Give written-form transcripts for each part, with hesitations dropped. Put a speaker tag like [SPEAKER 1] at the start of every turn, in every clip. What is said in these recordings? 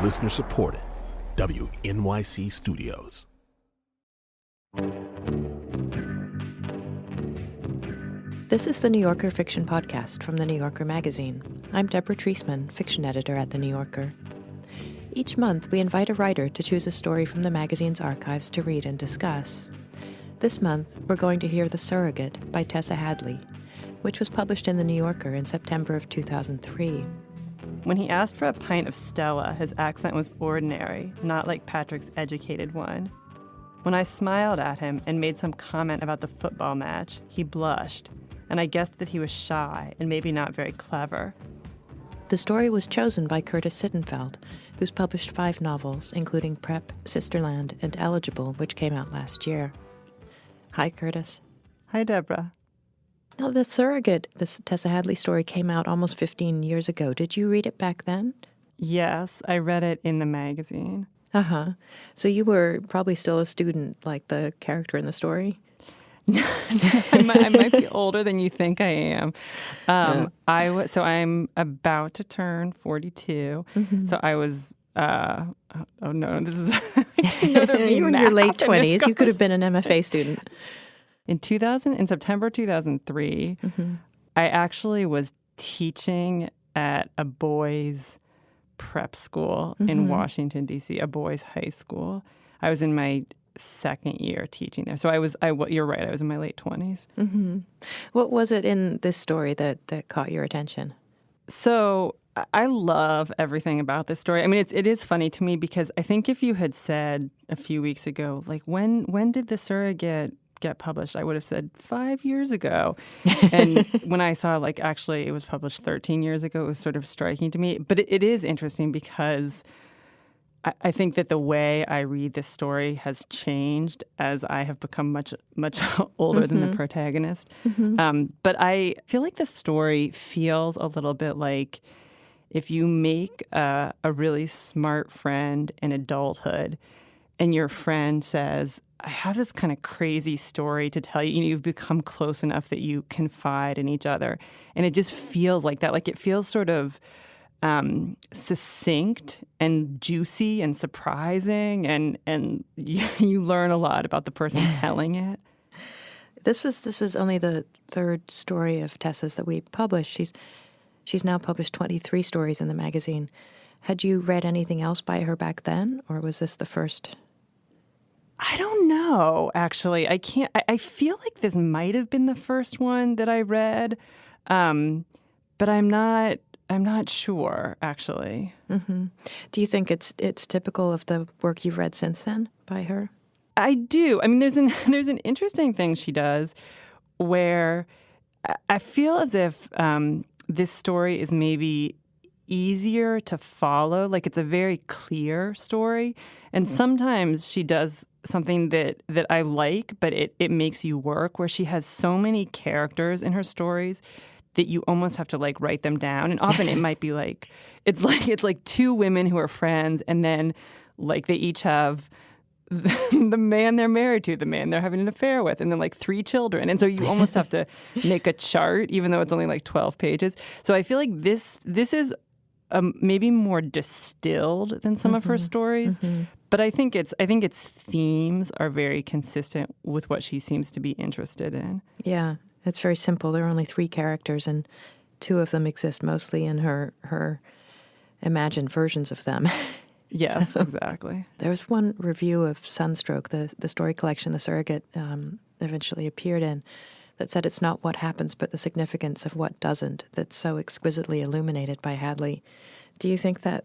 [SPEAKER 1] Listener supported. WNYC Studios.
[SPEAKER 2] This is the New Yorker Fiction Podcast from The New Yorker magazine. I'm Deborah Treisman, fiction editor at The New Yorker. Each month, we invite a writer to choose a story from the magazine's archives to read and discuss. This month, we're going to hear The Surrogate by Tessa Hadley, which was published in The New Yorker in September of 2003.
[SPEAKER 3] When he asked for a pint of Stella, his accent was ordinary, not like Patrick's educated one. When I smiled at him and made some comment about the football match, he blushed, and I guessed that he was shy and maybe not very clever.
[SPEAKER 2] The story was chosen by Curtis Sittenfield, who's published 5 novels, including Prep, Sisterland, and Eligible, which came out last year. Hi, Curtis.
[SPEAKER 3] Hi, Deborah.
[SPEAKER 2] Now, The Surrogate, this Tessa Hadley story, came out almost 15 years ago. Did you read it back then?
[SPEAKER 3] Yes, I read it in the magazine.
[SPEAKER 2] Uh-huh. So you were probably still a student, like the character in the story?
[SPEAKER 3] I might be older than you think I am.
[SPEAKER 2] Yeah.
[SPEAKER 3] I'm about to turn 42. Mm-hmm. So I was, oh no, this is, I didn't know there'd be
[SPEAKER 2] you were in your late 20s. You could have been an MFA student.
[SPEAKER 3] In September 2003, mm-hmm. I actually was teaching at a boys' prep school mm-hmm. in Washington, D.C., a boys' high school. I was in my second year teaching there. So you're right, I was in my late 20s.
[SPEAKER 2] Mm-hmm. What was it in this story that caught your attention?
[SPEAKER 3] So I love everything about this story. I mean, it is funny to me because I think if you had said a few weeks ago, like, when did The Surrogate get published, I would have said 5 years ago. And when I saw, like, actually it was published 13 years ago, it was sort of striking to me. But it is interesting because I think that the way I read this story has changed as I have become much, much older mm-hmm. than the protagonist. Mm-hmm. But I feel like the story feels a little bit like if you make a really smart friend in adulthood and your friend says, I have this kind of crazy story to tell you. You've become close enough that you confide in each other. And it just feels like that. Like it feels sort of succinct and juicy and surprising. And you learn a lot about the person telling it.
[SPEAKER 2] This was only the third story of Tessa's that we published. She's now published 23 stories in the magazine. Had you read anything else by her back then, or was this the first?
[SPEAKER 3] I don't know, actually. I feel like this might have been the first one that I read, but I'm not sure, actually.
[SPEAKER 2] Mm-hmm. Do you think it's typical of the work you've read since then by her?
[SPEAKER 3] I do. I mean, there's an interesting thing she does where I feel as if this story is maybe easier to follow. Like it's a very clear story. And sometimes she does something that I like, but it makes you work, where she has so many characters in her stories that you almost have to like write them down. And often it might be like it's like 2 women who are friends, and then like they each have the man they're married to, the man they're having an affair with, and then like 3 children. And so you almost have to make a chart, even though it's only like 12 pages. So I feel like this is maybe more distilled than some of her stories. Mm-hmm. But I think its themes are very consistent with what she seems to be interested in.
[SPEAKER 2] Yeah, it's very simple. There are only 3 characters, and 2 of them exist mostly in her imagined versions of them.
[SPEAKER 3] Yes, so, exactly.
[SPEAKER 2] There was one review of Sunstroke, the story collection The Surrogate eventually appeared in, that said it's not what happens but the significance of what doesn't that's so exquisitely illuminated by Hadley. Do you think that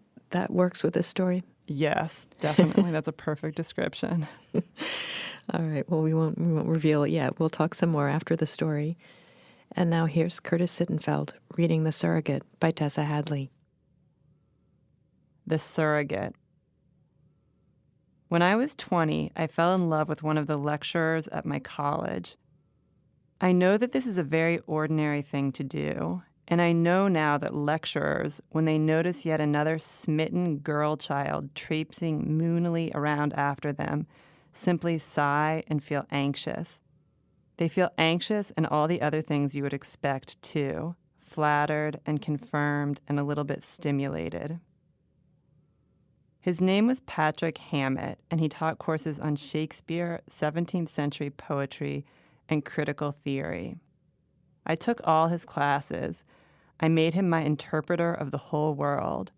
[SPEAKER 2] works with this story?
[SPEAKER 3] Yes, definitely. That's a perfect description.
[SPEAKER 2] All right. Well, we won't reveal it yet. We'll talk some more after the story. And now here's Curtis Sittenfield reading The Surrogate by Tessa Hadley.
[SPEAKER 3] The Surrogate. When I was 20, I fell in love with one of the lecturers at my college. I know that this is a very ordinary thing to do, and I know now that lecturers, when they notice yet another smitten girl child traipsing moonily around after them, simply sigh and feel anxious. They feel anxious and all the other things you would expect, too, flattered and confirmed and a little bit stimulated. His name was Patrick Hammett, and he taught courses on Shakespeare, 17th century poetry, and critical theory. I took all his classes. I made him my interpreter of the whole world.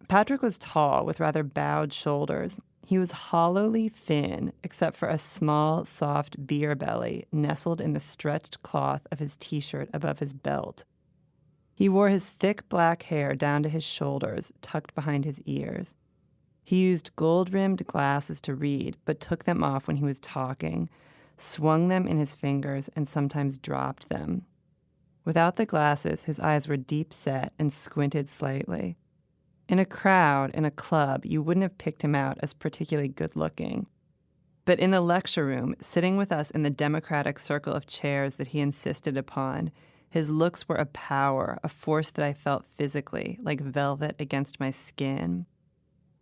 [SPEAKER 3] Patrick was tall with rather bowed shoulders. He was hollowly thin, except for a small, soft beer belly nestled in the stretched cloth of his t-shirt above his belt. He wore his thick black hair down to his shoulders, tucked behind his ears. He used gold-rimmed glasses to read, but took them off when he was talking, swung them in his fingers, and sometimes dropped them. Without the glasses, his eyes were deep-set and squinted slightly. In a crowd, in a club, you wouldn't have picked him out as particularly good-looking. But in the lecture room, sitting with us in the democratic circle of chairs that he insisted upon, his looks were a power, a force that I felt physically, like velvet against my skin.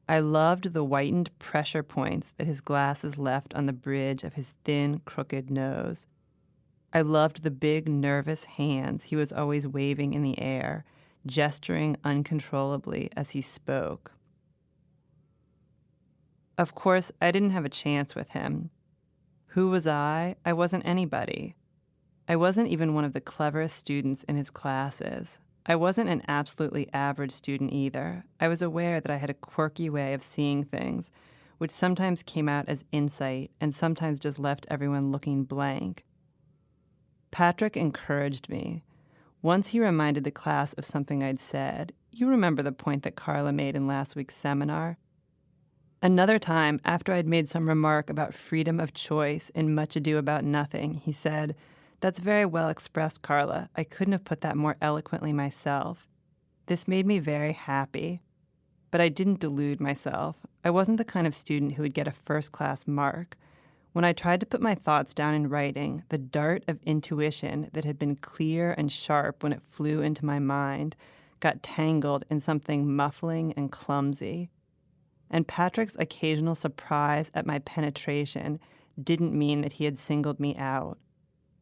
[SPEAKER 3] I loved the whitened pressure points that his glasses left on the bridge of his thin, crooked nose. I loved the big, nervous hands he was always waving in the air, gesturing uncontrollably as he spoke. Of course, I didn't have a chance with him. Who was I? I wasn't anybody. I wasn't even one of the cleverest students in his classes. I wasn't an absolutely average student either. I was aware that I had a quirky way of seeing things, which sometimes came out as insight and sometimes just left everyone looking blank. Patrick encouraged me. Once he reminded the class of something I'd said. You remember the point that Carla made in last week's seminar? Another time, after I'd made some remark about freedom of choice in Much Ado About Nothing, he said, "That's very well expressed, Carla. I couldn't have put that more eloquently myself." This made me very happy. But I didn't delude myself. I wasn't the kind of student who would get a first-class mark. When I tried to put my thoughts down in writing, the dart of intuition that had been clear and sharp when it flew into my mind got tangled in something muffling and clumsy. And Patrick's occasional surprise at my penetration didn't mean that he had singled me out.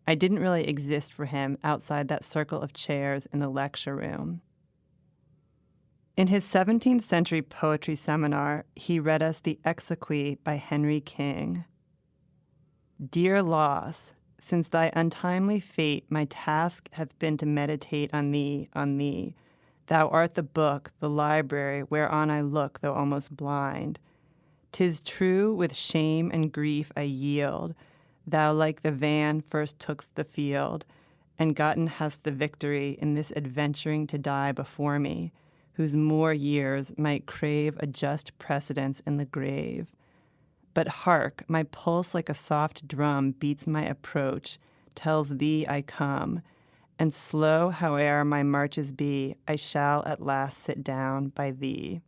[SPEAKER 3] I didn't really exist for him outside that circle of chairs in the lecture room. In his 17th century poetry seminar, he read us the Exequy by Henry King. "Dear loss, since thy untimely fate my task hath been to meditate on thee, on thee. Thou art the book, the library, whereon I look, though almost blind. 'Tis true, with shame and grief I yield, thou like the van first took'st the field, and gotten hast the victory in this adventuring to die before me, whose more years might crave a just precedence in the grave. But hark, my pulse like a soft drum beats my approach, tells thee I come, and slow howe'er my marches be, I shall at last sit down by thee."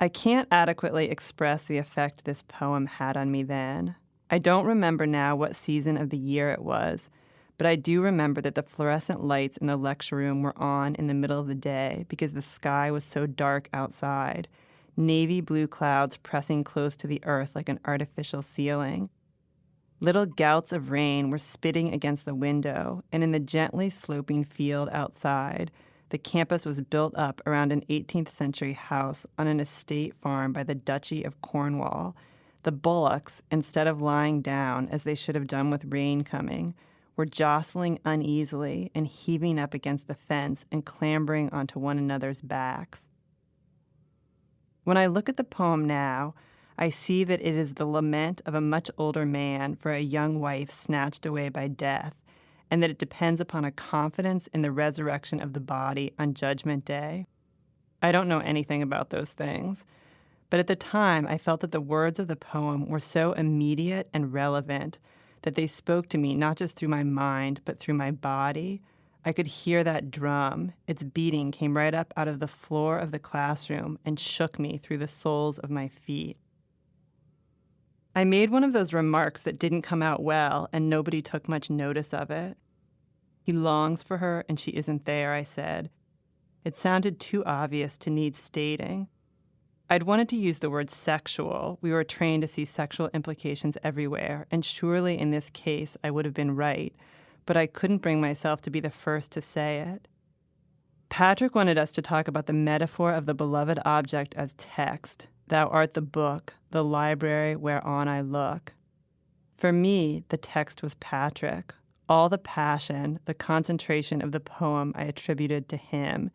[SPEAKER 3] I can't adequately express the effect this poem had on me then. I don't remember now what season of the year it was, but I do remember that the fluorescent lights in the lecture room were on in the middle of the day because the sky was so dark outside, navy blue clouds pressing close to the earth like an artificial ceiling. Little gouts of rain were spitting against the window, and in the gently sloping field outside, the campus was built up around an 18th century house on an estate farm by the Duchy of Cornwall. The bullocks, instead of lying down as they should have done with rain coming, were jostling uneasily and heaving up against the fence and clambering onto one another's backs. When I look at the poem now, I see that it is the lament of a much older man for a young wife snatched away by death, and that it depends upon a confidence in the resurrection of the body on Judgment Day. I don't know anything about those things, but at the time I felt that the words of the poem were so immediate and relevant that they spoke to me not just through my mind, but through my body. I could hear that drum. Its beating came right up out of the floor of the classroom and shook me through the soles of my feet. I made one of those remarks that didn't come out well, and nobody took much notice of it. "He longs for her, and she isn't there," I said. It sounded too obvious to need stating. I'd wanted to use the word sexual. We were trained to see sexual implications everywhere, and surely in this case I would have been right, but I couldn't bring myself to be the first to say it. Patrick wanted us to talk about the metaphor of the beloved object as text. Thou art the book, the library whereon I look. For me, the text was Patrick. All the passion, the concentration of the poem I attributed to him.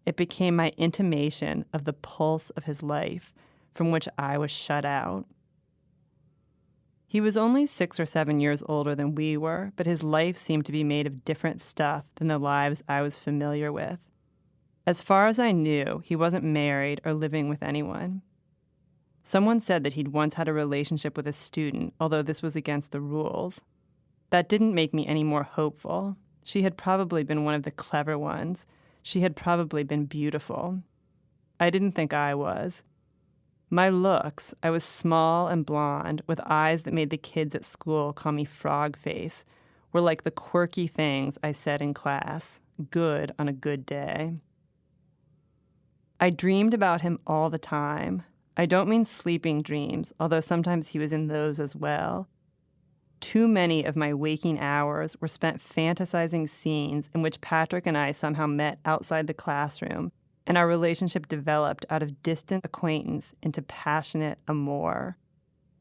[SPEAKER 3] It became my intimation of the pulse of his life, from which I was shut out. He was only 6 or 7 years older than we were, but his life seemed to be made of different stuff than the lives I was familiar with. As far as I knew, he wasn't married or living with anyone. Someone said that he'd once had a relationship with a student, although this was against the rules. That didn't make me any more hopeful. She had probably been one of the clever ones. She had probably been beautiful. I didn't think I was. My looks, I was small and blonde, with eyes that made the kids at school call me frog face, were like the quirky things I said in class, good on a good day. I dreamed about him all the time. I don't mean sleeping dreams, although sometimes he was in those as well. Too many of my waking hours were spent fantasizing scenes in which Patrick and I somehow met outside the classroom, and our relationship developed out of distant acquaintance into passionate amour.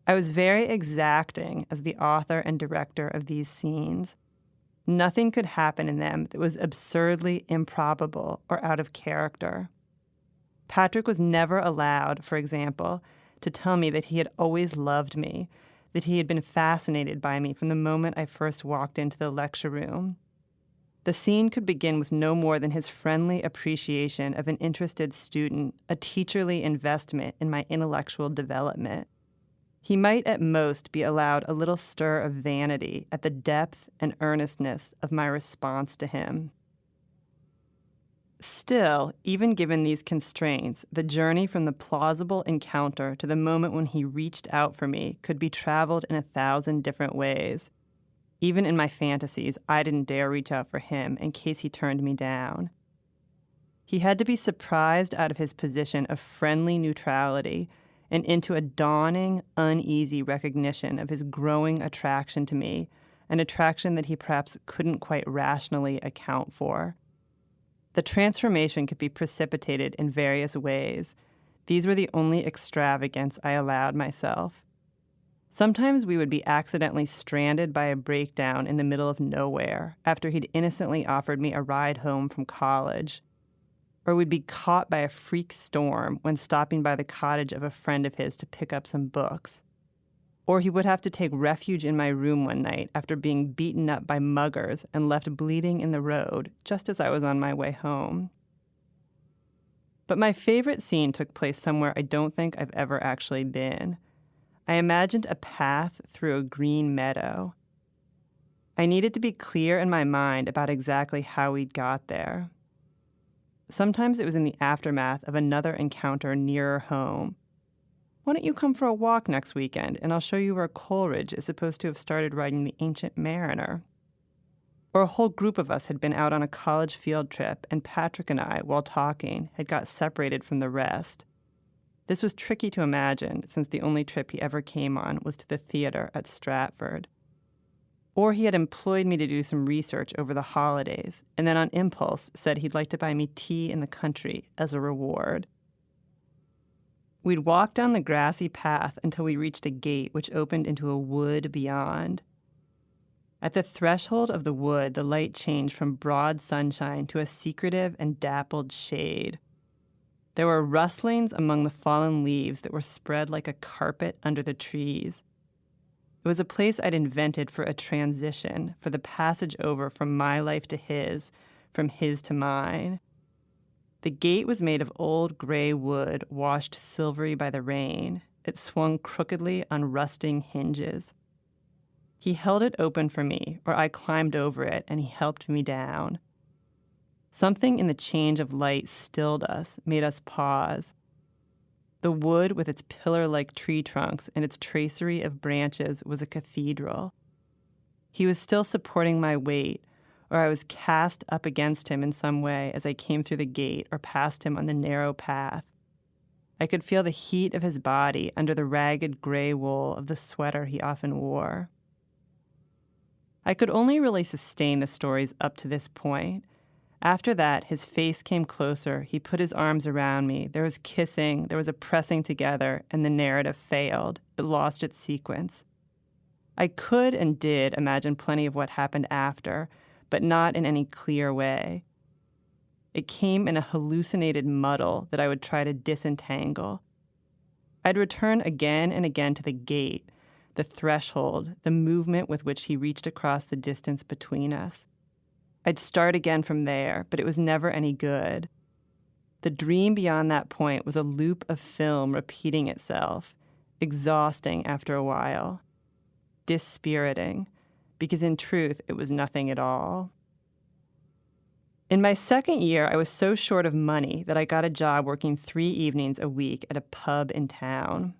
[SPEAKER 3] I was very exacting as the author and director of these scenes. Nothing could happen in them that was absurdly improbable or out of character. Patrick was never allowed, for example, to tell me that he had always loved me, that he had been fascinated by me from the moment I first walked into the lecture room. The scene could begin with no more than his friendly appreciation of an interested student, a teacherly investment in my intellectual development. He might at most be allowed a little stir of vanity at the depth and earnestness of my response to him. Still, even given these constraints, the journey from the plausible encounter to the moment when he reached out for me could be traveled in 1,000 different ways. Even in my fantasies, I didn't dare reach out for him in case he turned me down. He had to be surprised out of his position of friendly neutrality and into a dawning, uneasy recognition of his growing attraction to me, an attraction that he perhaps couldn't quite rationally account for. The transformation could be precipitated in various ways. These were the only extravagance I allowed myself. Sometimes we would be accidentally stranded by a breakdown in the middle of nowhere after he'd innocently offered me a ride home from college. Or we'd be caught by a freak storm when stopping by the cottage of a friend of his to pick up some books. Or he would have to take refuge in my room one night after being beaten up by muggers and left bleeding in the road just as I was on my way home. But my favorite scene took place somewhere I don't think I've ever actually been. I imagined a path through a green meadow. I needed to be clear in my mind about exactly how we'd got there. Sometimes it was in the aftermath of another encounter nearer home. Why don't you come for a walk next weekend, and I'll show you where Coleridge is supposed to have started writing The Ancient Mariner. Or a whole group of us had been out on a college field trip, and Patrick and I, while talking, had got separated from the rest. This was tricky to imagine, since the only trip he ever came on was to the theater at Stratford. Or he had employed me to do some research over the holidays, and then on impulse said he'd like to buy me tea in the country as a reward. We'd walk down the grassy path until we reached a gate which opened into a wood beyond. At the threshold of the wood, the light changed from broad sunshine to a secretive and dappled shade. There were rustlings among the fallen leaves that were spread like a carpet under the trees. It was a place I'd invented for a transition, for the passage over from my life to his, from his to mine. The gate was made of old gray wood, washed silvery by the rain. It swung crookedly on rusting hinges. He held it open for me, or I climbed over it, and he helped me down. Something in the change of light stilled us, made us pause. The wood, with its pillar-like tree trunks and its tracery of branches, was a cathedral. He was still supporting my weight, or I was cast up against him in some way as I came through the gate or passed him on the narrow path. I could feel the heat of his body under the ragged gray wool of the sweater he often wore. I could only really sustain the stories up to this point. After that, his face came closer. He put his arms around me. There was kissing, there was a pressing together, and the narrative failed. It lost its sequence. I could and did imagine plenty of what happened after, but not in any clear way. It came in a hallucinated muddle that I would try to disentangle. I'd return again and again to the gate, the threshold, the movement with which he reached across the distance between us. I'd start again from there, but it was never any good. The dream beyond that point was a loop of film repeating itself, exhausting after a while, dispiriting, because in truth it was nothing at all. In my second year, I was so short of money that I got a job working 3 evenings a week at a pub in town.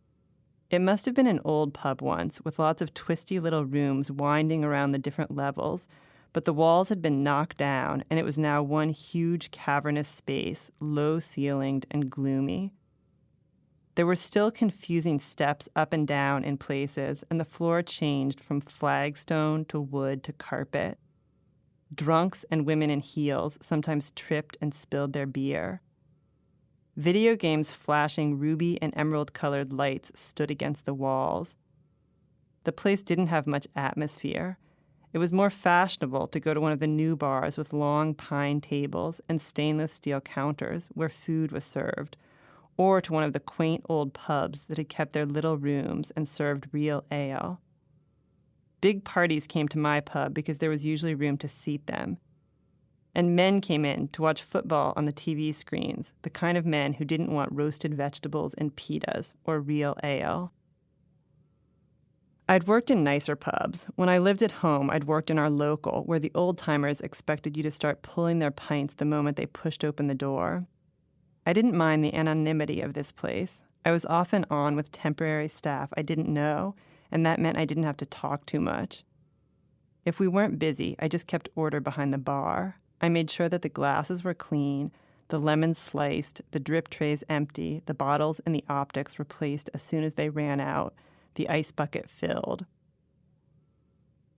[SPEAKER 3] It must have been an old pub once, with lots of twisty little rooms winding around the different levels, but the walls had been knocked down, and it was now one huge cavernous space, low-ceilinged and gloomy. There were still confusing steps up and down in places, and the floor changed from flagstone to wood to carpet. Drunks and women in heels sometimes tripped and spilled their beer. Video games flashing ruby and emerald-colored lights stood against the walls. The place didn't have much atmosphere. It was more fashionable to go to one of the new bars with long pine tables and stainless steel counters where food was served, or to one of the quaint old pubs that had kept their little rooms and served real ale. Big parties came to my pub because there was usually room to seat them. And men came in to watch football on the TV screens, the kind of men who didn't want roasted vegetables and pitas or real ale. I'd worked in nicer pubs. When I lived at home, I'd worked in our local, where the old-timers expected you to start pulling their pints the moment they pushed open the door. I didn't mind the anonymity of this place. I was often on with temporary staff I didn't know, and that meant I didn't have to talk too much. If we weren't busy, I just kept order behind the bar. I made sure that the glasses were clean, the lemons sliced, the drip trays empty, the bottles and the optics replaced as soon as they ran out, the ice bucket filled.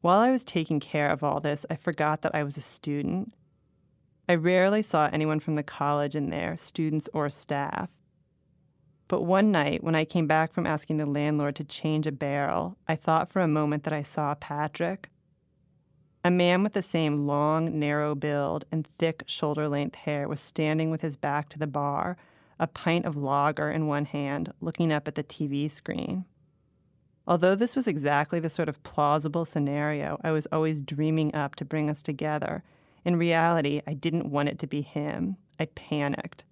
[SPEAKER 3] While I was taking care of all this, I forgot that I was a student. I rarely saw anyone from the college in there, students or staff. But one night, when I came back from asking the landlord to change a barrel, I thought for a moment that I saw Patrick. A man with the same long, narrow build and thick, shoulder-length hair was standing with his back to the bar, a pint of lager in one hand, looking up at the TV screen. Although this was exactly the sort of plausible scenario I was always dreaming up to bring us together, in reality, I didn't want it to be him. I panicked.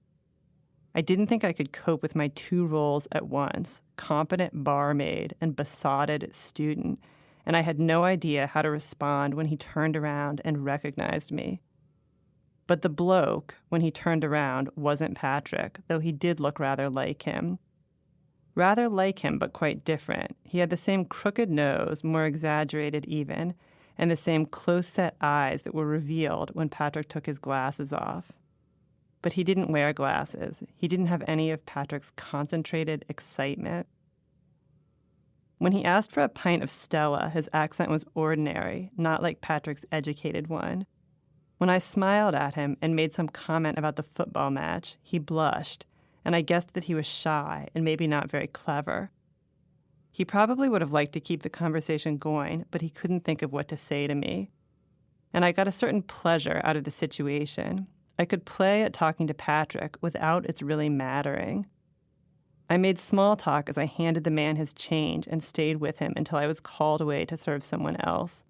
[SPEAKER 3] I didn't think I could cope with my 2 roles at once, competent barmaid and besotted student, and I had no idea how to respond when he turned around and recognized me. But the bloke, when he turned around, wasn't Patrick, though he did look rather like him. Rather like him, but quite different. He had the same crooked nose, more exaggerated even, and the same close-set eyes that were revealed when Patrick took his glasses off. But he didn't wear glasses. He didn't have any of Patrick's concentrated excitement. When he asked for a pint of Stella, his accent was ordinary, not like Patrick's educated one. When I smiled at him and made some comment about the football match, he blushed, and I guessed that he was shy and maybe not very clever. He probably would have liked to keep the conversation going, but he couldn't think of what to say to me. And I got a certain pleasure out of the situation. I could play at talking to Patrick without its really mattering. I made small talk as I handed the man his change and stayed with him until I was called away to serve someone else.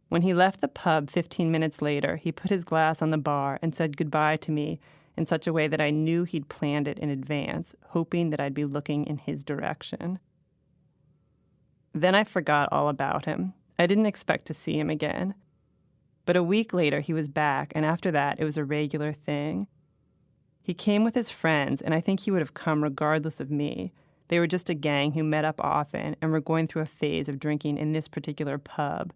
[SPEAKER 3] When he left the pub 15 minutes later, he put his glass on the bar and said goodbye to me in such a way that I knew he'd planned it in advance, hoping that I'd be looking in his direction. Then I forgot all about him. I didn't expect to see him again. But a week later, he was back, and after that, it was a regular thing. He came with his friends, and I think he would have come regardless of me. They were just a gang who met up often and were going through a phase of drinking in this particular pub.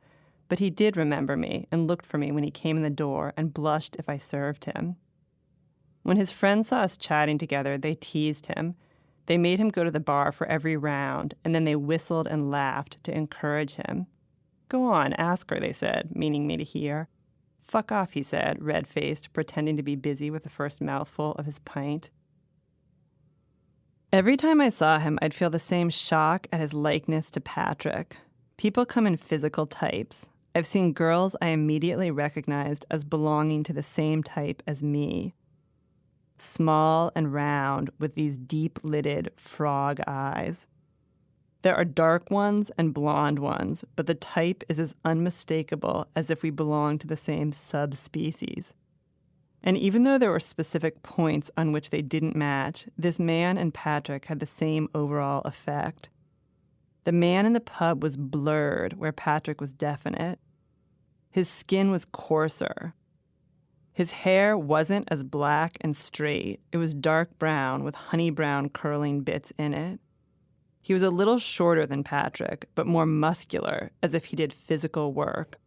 [SPEAKER 3] But he did remember me and looked for me when he came in the door and blushed if I served him. When his friends saw us chatting together, they teased him. They made him go to the bar for every round, and then they whistled and laughed to encourage him. "Go on, ask her," they said, meaning me to hear. "Fuck off," he said, red-faced, pretending to be busy with the first mouthful of his pint. Every time I saw him, I'd feel the same shock at his likeness to Patrick. People come in physical types. I've seen girls I immediately recognized as belonging to the same type as me. Small and round with these deep-lidded frog eyes. There are dark ones and blonde ones, but the type is as unmistakable as if we belonged to the same subspecies. And even though there were specific points on which they didn't match, this man and Patrick had the same overall effect. The man in the pub was blurred where Patrick was definite. His skin was coarser. His hair wasn't as black and straight. It was dark brown with honey brown curling bits in it. He was a little shorter than Patrick, but more muscular, as if he did physical work.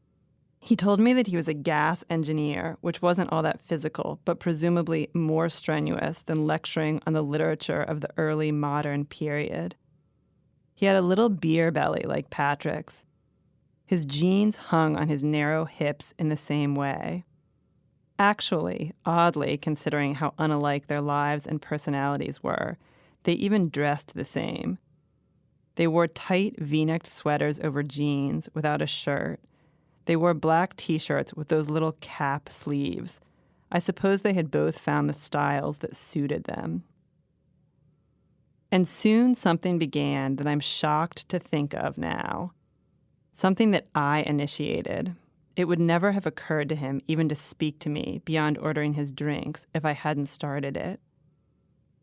[SPEAKER 3] He told me that he was a gas engineer, which wasn't all that physical, but presumably more strenuous than lecturing on the literature of the early modern period. He had a little beer belly like Patrick's. His jeans hung on his narrow hips in the same way. Actually, oddly, considering how unalike their lives and personalities were, they even dressed the same. They wore tight V-necked sweaters over jeans without a shirt. They wore black T-shirts with those little cap sleeves. I suppose they had both found the styles that suited them. And soon something began that I'm shocked to think of now. Something that I initiated. It would never have occurred to him even to speak to me beyond ordering his drinks if I hadn't started it.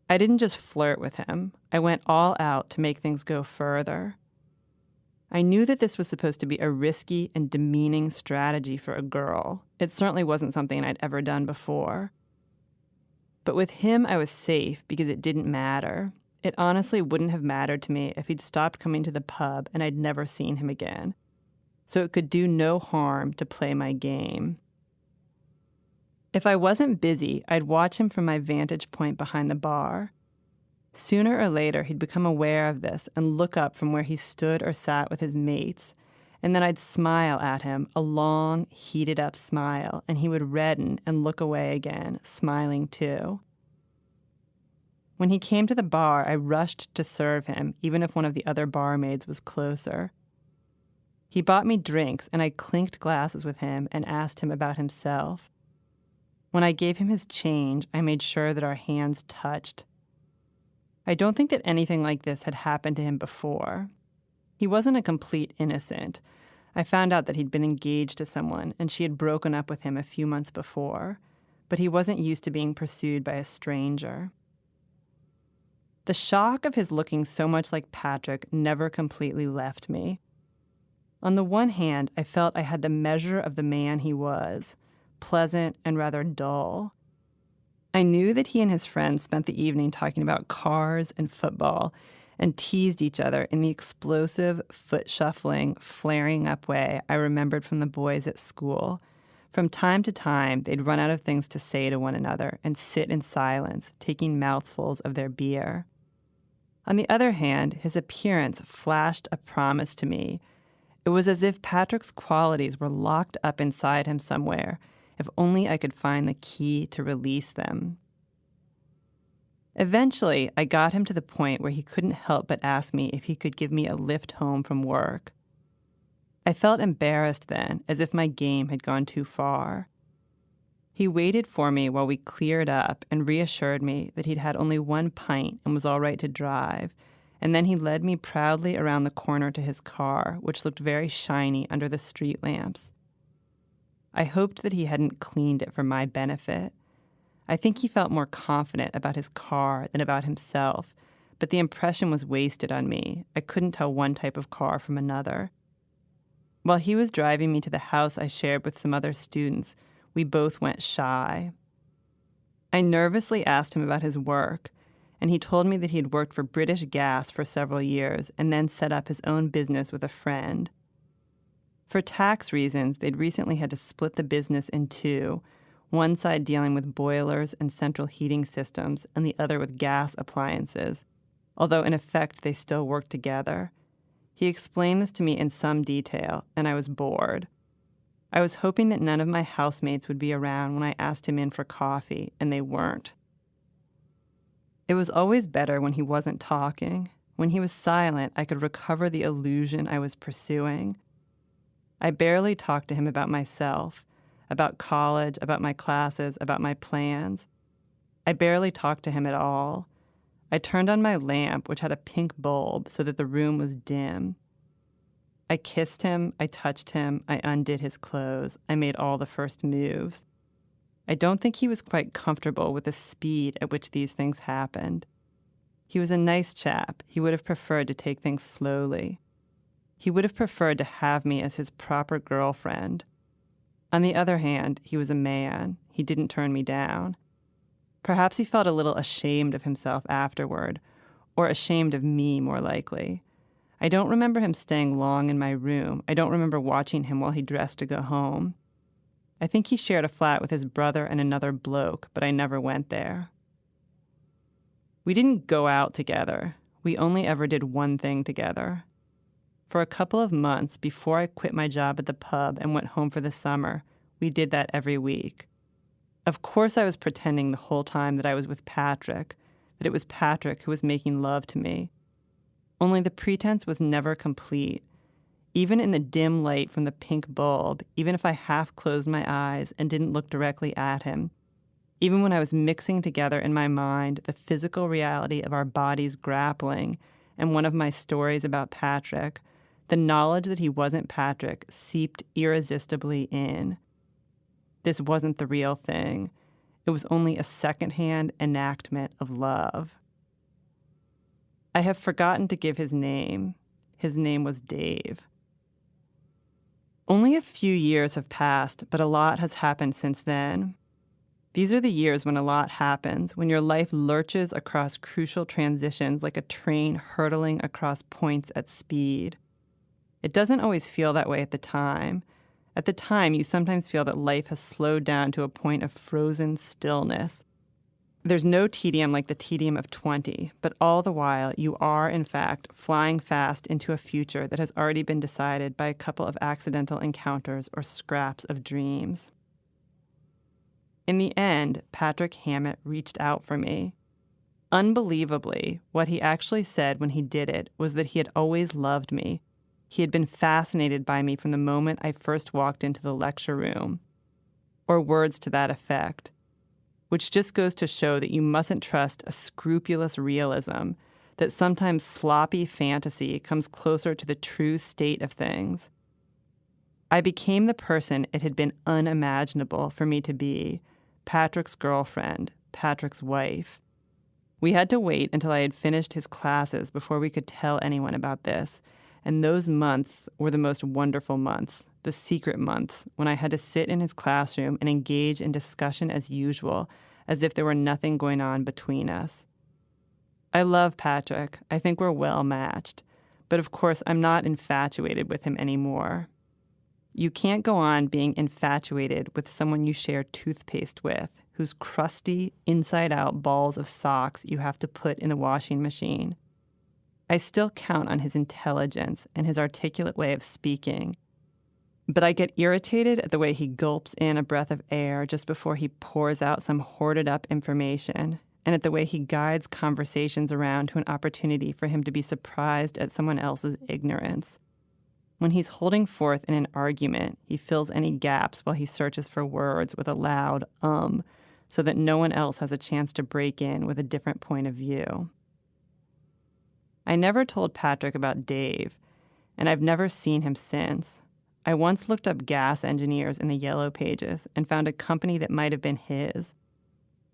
[SPEAKER 3] I didn't just flirt with him. I went all out to make things go further. I knew that this was supposed to be a risky and demeaning strategy for a girl. It certainly wasn't something I'd ever done before. But with him, I was safe because it didn't matter. It honestly wouldn't have mattered to me if he'd stopped coming to the pub and I'd never seen him again. So it could do no harm to play my game. If I wasn't busy, I'd watch him from my vantage point behind the bar. Sooner or later, he'd become aware of this and look up from where he stood or sat with his mates, and then I'd smile at him, a long, heated-up smile, and he would redden and look away again, smiling too. When he came to the bar, I rushed to serve him, even if one of the other barmaids was closer. He bought me drinks, and I clinked glasses with him and asked him about himself. When I gave him his change, I made sure that our hands touched. I don't think that anything like this had happened to him before. He wasn't a complete innocent. I found out that he'd been engaged to someone, and she had broken up with him a few months before, but he wasn't used to being pursued by a stranger. The shock of his looking so much like Patrick never completely left me. On the one hand, I felt I had the measure of the man he was, pleasant and rather dull. I knew that he and his friends spent the evening talking about cars and football and teased each other in the explosive, foot-shuffling, flaring-up way I remembered from the boys at school. From time to time, they'd run out of things to say to one another and sit in silence, taking mouthfuls of their beer. On the other hand, his appearance flashed a promise to me. It was as if Patrick's qualities were locked up inside him somewhere, if only I could find the key to release them. Eventually, I got him to the point where he couldn't help but ask me if he could give me a lift home from work. I felt embarrassed then, as if my game had gone too far. He waited for me while we cleared up and reassured me that he'd had only one pint and was all right to drive, and then he led me proudly around the corner to his car, which looked very shiny under the street lamps. I hoped that he hadn't cleaned it for my benefit. I think he felt more confident about his car than about himself, but the impression was wasted on me. I couldn't tell one type of car from another. While he was driving me to the house I shared with some other students, we both went shy. I nervously asked him about his work, and he told me that he had worked for British Gas for several years and then set up his own business with a friend. For tax reasons, they'd recently had to split the business in two, one side dealing with boilers and central heating systems and the other with gas appliances, although in effect they still worked together. He explained this to me in some detail, and I was bored. I was hoping that none of my housemates would be around when I asked him in for coffee, and they weren't. It was always better when he wasn't talking. When he was silent, I could recover the illusion I was pursuing. I barely talked to him about myself, about college, about my classes, about my plans. I barely talked to him at all. I turned on my lamp, which had a pink bulb, so that the room was dim. I kissed him, I touched him, I undid his clothes, I made all the first moves. I don't think he was quite comfortable with the speed at which these things happened. He was a nice chap. He would have preferred to take things slowly. He would have preferred to have me as his proper girlfriend. On the other hand, he was a man. He didn't turn me down. Perhaps he felt a little ashamed of himself afterward, or ashamed of me, more likely. I don't remember him staying long in my room. I don't remember watching him while he dressed to go home. I think he shared a flat with his brother and another bloke, but I never went there. We didn't go out together. We only ever did one thing together. For a couple of months before I quit my job at the pub and went home for the summer, we did that every week. Of course I was pretending the whole time that I was with Patrick, that it was Patrick who was making love to me. Only the pretense was never complete. Even in the dim light from the pink bulb, even if I half closed my eyes and didn't look directly at him, even when I was mixing together in my mind the physical reality of our bodies grappling and one of my stories about Patrick, the knowledge that he wasn't Patrick seeped irresistibly in. This wasn't the real thing. It was only a secondhand enactment of love. I have forgotten to give his name. His name was Dave. Only a few years have passed, but a lot has happened since then. These are the years when a lot happens, when your life lurches across crucial transitions like a train hurtling across points at speed. It doesn't always feel that way at the time. At the time, you sometimes feel that life has slowed down to a point of frozen stillness. There's no tedium like the tedium of 20, but all the while you are, in fact, flying fast into a future that has already been decided by a couple of accidental encounters or scraps of dreams. In the end, Patrick Hammett reached out for me. Unbelievably, what he actually said when he did it was that he had always loved me. He had been fascinated by me from the moment I first walked into the lecture room, or words to that effect, which just goes to show that you mustn't trust a scrupulous realism, that sometimes sloppy fantasy comes closer to the true state of things. I became the person it had been unimaginable for me to be, Patrick's girlfriend, Patrick's wife. We had to wait until I had finished his classes before we could tell anyone about this, and those months were the most wonderful months, the secret months, when I had to sit in his classroom and engage in discussion as usual, as if there were nothing going on between us. I love Patrick. I think we're well matched. But of course, I'm not infatuated with him anymore. You can't go on being infatuated with someone you share toothpaste with, whose crusty, inside-out balls of socks you have to put in the washing machine. I still count on his intelligence and his articulate way of speaking. But I get irritated at the way he gulps in a breath of air just before he pours out some hoarded-up information, and at the way he guides conversations around to an opportunity for him to be surprised at someone else's ignorance. When he's holding forth in an argument, he fills any gaps while he searches for words with a loud so that no one else has a chance to break in with a different point of view. I never told Patrick about Dave, and I've never seen him since. I once looked up gas engineers in the Yellow Pages and found a company that might have been his.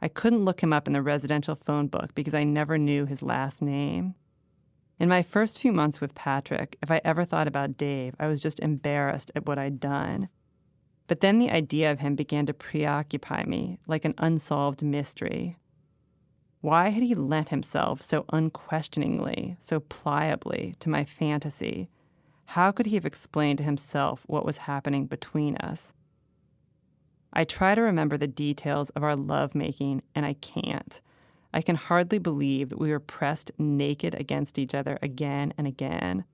[SPEAKER 3] I couldn't look him up in the residential phone book because I never knew his last name. In my first few months with Patrick, if I ever thought about Dave, I was just embarrassed at what I'd done. But then the idea of him began to preoccupy me like an unsolved mystery. Why had he lent himself so unquestioningly, so pliably to my fantasy? How could he have explained to himself what was happening between us? I try to remember the details of our lovemaking, and I can't. I can hardly believe that we were pressed naked against each other again and again.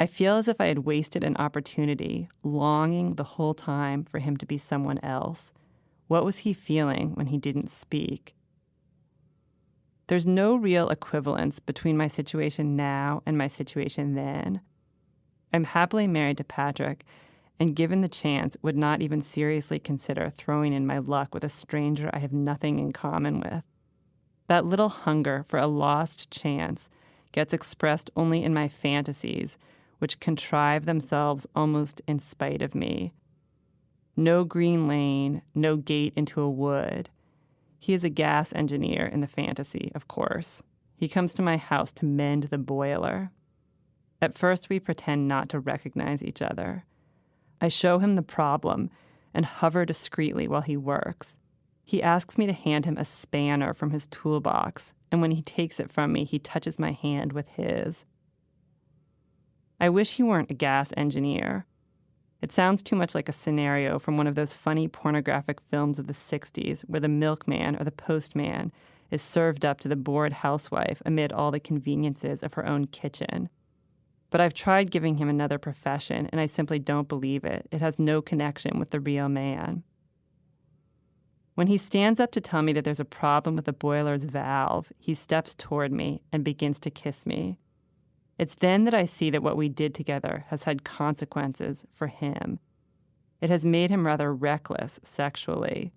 [SPEAKER 3] I feel as if I had wasted an opportunity, longing the whole time for him to be someone else. What was he feeling when he didn't speak? There's no real equivalence between my situation now and my situation then. I'm happily married to Patrick, and given the chance, would not even seriously consider throwing in my luck with a stranger I have nothing in common with. That little hunger for a lost chance gets expressed only in my fantasies, which contrive themselves almost in spite of me. No green lane, no gate into a wood. He is a gas engineer in the fantasy, of course. He comes to my house to mend the boiler. At first, we pretend not to recognize each other. I show him the problem and hover discreetly while he works. He asks me to hand him a spanner from his toolbox, and when he takes it from me, he touches my hand with his. I wish he weren't a gas engineer. It sounds too much like a scenario from one of those funny pornographic films of the 60s where the milkman or the postman is served up to the bored housewife amid all the conveniences of her own kitchen. But I've tried giving him another profession, and I simply don't believe it. It has no connection with the real man. When he stands up to tell me that there's a problem with the boiler's valve, he steps toward me and begins to kiss me. It's then that I see that what we did together has had consequences for him. It has made him rather reckless sexually.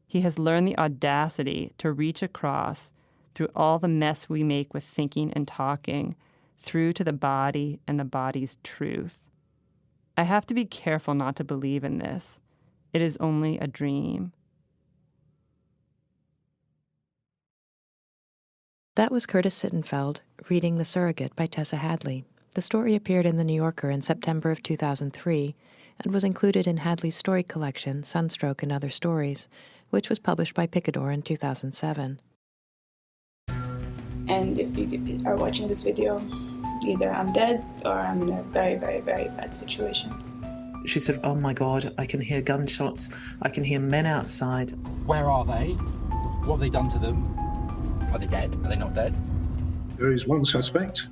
[SPEAKER 3] He has learned the audacity to reach across through all the mess we make with thinking and talking, through to the body and the body's truth. I have to be careful not to believe in this. It is only a dream.
[SPEAKER 2] That was Curtis Sittenfield reading The Surrogate by Tessa Hadley. The story appeared in The New Yorker in September of 2003 and was included in Hadley's story collection, Sunstroke and Other Stories, which was published by Picador in 2007.
[SPEAKER 4] And if you are watching this video, either I'm dead or I'm in a very, very, very bad situation.
[SPEAKER 5] She said, "Oh my God, I can hear gunshots. I can hear men outside."
[SPEAKER 6] Where are they? What have they done to them? Are they dead? Are they not dead?
[SPEAKER 7] There is one suspect,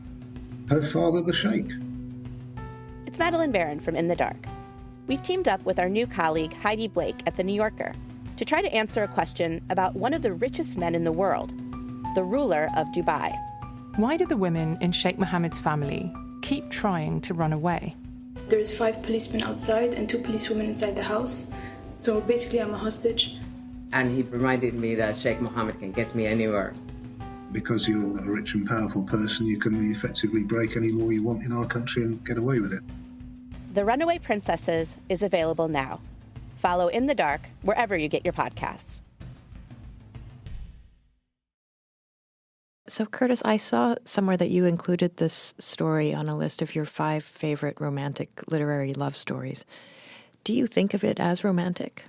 [SPEAKER 7] her father, the Sheikh.
[SPEAKER 8] It's Madeline Barron from In the Dark. We've teamed up with our new colleague Heidi Blake at The New Yorker to try to answer a question about one of the richest men in the world, the ruler of Dubai.
[SPEAKER 9] Why do the women in Sheikh Mohammed's family keep trying to run away?
[SPEAKER 4] There's 5 policemen outside and 2 policewomen inside the house. So basically I'm a hostage.
[SPEAKER 10] And he reminded me that Sheikh Mohammed can get me anywhere.
[SPEAKER 7] Because you're a rich and powerful person, you can effectively break any law you want in our country and get away with it.
[SPEAKER 8] The Runaway Princesses is available now. Follow In the Dark wherever you get your podcasts.
[SPEAKER 2] So, Curtis, I saw somewhere that you included this story on a list of your 5 favorite romantic literary love stories. Do you think of it as romantic?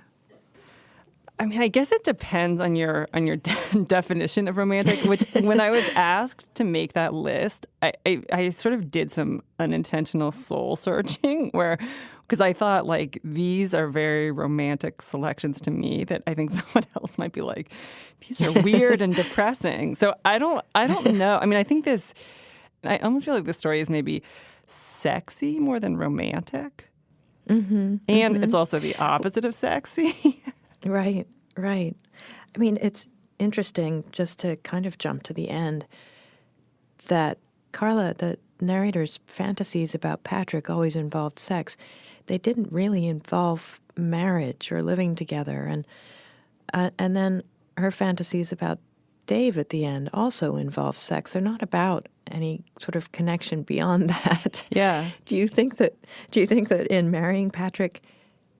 [SPEAKER 3] I mean, I guess it depends on your definition of romantic, which when I was asked to make that list, I sort of did some unintentional soul searching because I thought, like, these are very romantic selections to me that I think someone else might be like, these are weird and depressing. So I don't know. I mean, I almost feel like this story is maybe sexy more than romantic.
[SPEAKER 2] Mm-hmm,
[SPEAKER 3] and it's also the opposite of sexy.
[SPEAKER 2] Right. I mean, it's interesting, just to kind of jump to the end, that Carla, the narrator's fantasies about Patrick always involved sex. They didn't really involve marriage or living together. And then her fantasies about Dave at the end also involve sex. They're not about any sort of connection beyond that.
[SPEAKER 3] Yeah.
[SPEAKER 2] Do you think that in marrying Patrick,